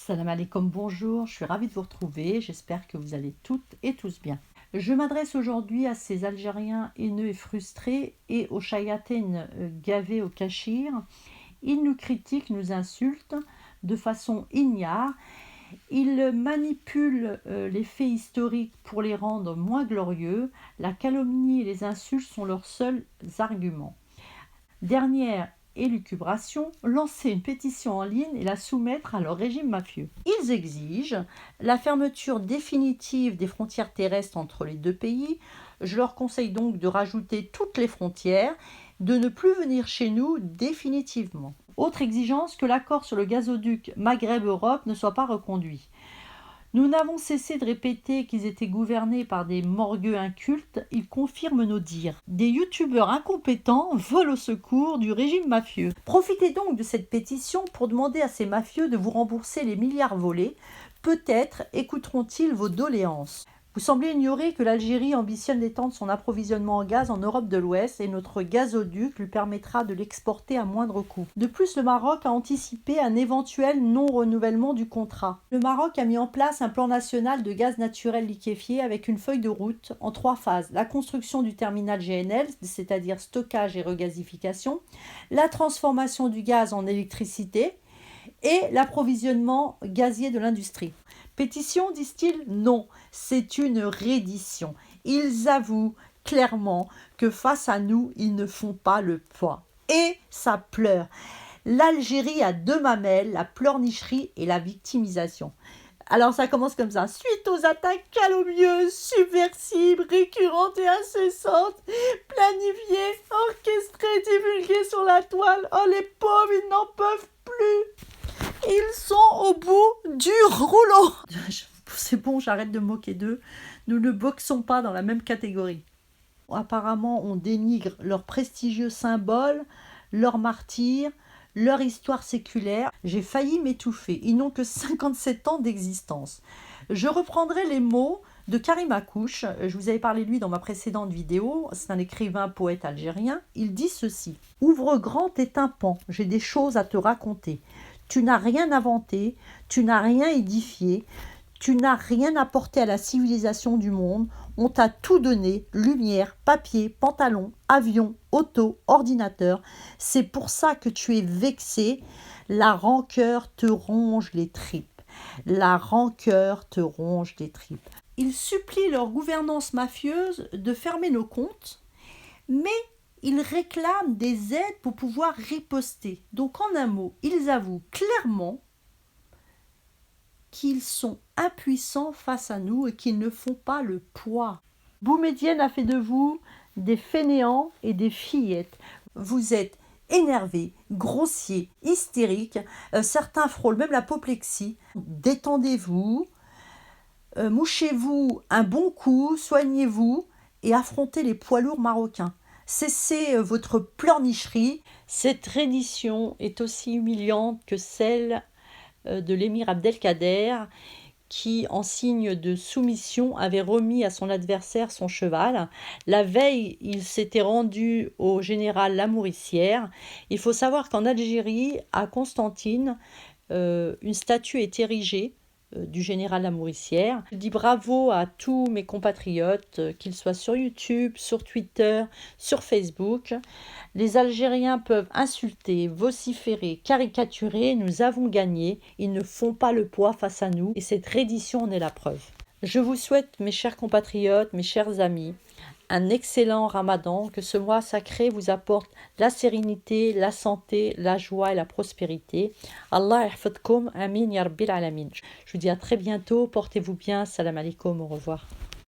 Salam alaikum, bonjour, je suis ravie de vous retrouver, j'espère que vous allez toutes et tous bien. Je m'adresse aujourd'hui à ces Algériens haineux et frustrés et aux Chayaten gavés au Cachir. Ils nous critiquent, nous insultent de façon ignare. Ils manipulent les faits historiques pour les rendre moins glorieux. La calomnie et les insultes sont leurs seuls arguments. Dernière élucubration, lancer une pétition en ligne et la soumettre à leur régime mafieux. Ils exigent la fermeture définitive des frontières terrestres entre les deux pays. Je leur conseille donc de rajouter toutes les frontières, de ne plus venir chez nous définitivement. Autre exigence, que l'accord sur le gazoduc Maghreb-Europe ne soit pas reconduit. Nous n'avons cessé de répéter qu'ils étaient gouvernés par des morgueux incultes, ils confirment nos dires. Des youtubeurs incompétents volent au secours du régime mafieux. Profitez donc de cette pétition pour demander à ces mafieux de vous rembourser les milliards volés. Peut-être écouteront-ils vos doléances. Vous semblez ignorer que l'Algérie ambitionne d'étendre son approvisionnement en gaz en Europe de l'Ouest et notre gazoduc lui permettra de l'exporter à moindre coût. De plus, le Maroc a anticipé un éventuel non-renouvellement du contrat. Le Maroc a mis en place un plan national de gaz naturel liquéfié avec une feuille de route en 3 phases. La construction du terminal GNL, c'est-à-dire stockage et regasification, la transformation du gaz en électricité et l'approvisionnement gazier de l'industrie. Pétition, disent-ils? Non, c'est une reddition. Ils avouent clairement que face à nous, ils ne font pas le poids. Et ça pleure. L'Algérie a 2 mamelles, la pleurnicherie et la victimisation. Alors ça commence comme ça. Suite aux attaques calomnieuses, subversives, récurrentes et incessantes, planifiées, orchestrées, divulguées sur la toile, oh les pauvres, ils n'en peuvent plus. Ils sont au bout du rouleau. C'est bon, j'arrête de me moquer d'eux. Nous ne boxons pas dans la même catégorie. Apparemment, on dénigre leurs prestigieux symboles, leurs martyrs, leur histoire séculaire. J'ai failli m'étouffer. Ils n'ont que 57 ans d'existence. Je reprendrai les mots de Karim Akouche. Je vous avais parlé de lui dans ma précédente vidéo. C'est un écrivain, poète algérien. Il dit ceci. « Ouvre grand tes tympans, j'ai des choses à te raconter. Tu n'as rien inventé, tu n'as rien édifié, tu n'as rien apporté à la civilisation du monde. On t'a tout donné, lumière, papier, pantalon, avion, auto, ordinateur. C'est pour ça que tu es vexé. La rancœur te ronge les tripes. La rancœur te ronge les tripes. » Ils supplient leur gouvernance mafieuse de fermer nos comptes, mais ils réclament des aides pour pouvoir riposter. Donc en un mot, ils avouent clairement qu'ils sont impuissants face à nous et qu'ils ne font pas le poids. Boumedienne a fait de vous des fainéants et des fillettes. Vous êtes énervés, grossiers, hystériques. Certains frôlent même l'apoplexie. Détendez-vous, mouchez-vous un bon coup, soignez-vous et affrontez les poids lourds marocains. Cessez votre pleurnicherie. Cette reddition est aussi humiliante que celle de l'émir Abdelkader qui, en signe de soumission, avait remis à son adversaire son cheval. La veille, il s'était rendu au général Lamouricière. Il faut savoir qu'en Algérie, à Constantine, une statue est érigée du général Lamouricière. Je dis bravo à tous mes compatriotes, qu'ils soient sur YouTube, sur Twitter, sur Facebook. Les Algériens peuvent insulter, vociférer, caricaturer, nous avons gagné. Ils ne font pas le poids face à nous et cette reddition en est la preuve. Je vous souhaite, mes chers compatriotes, mes chers amis, un excellent ramadan, que ce mois sacré vous apporte la sérénité, la santé, la joie et la prospérité. Allah yahfadkoum, amin ya rabbil alamin. Je vous dis à très bientôt, portez-vous bien, salam alaikum, au revoir.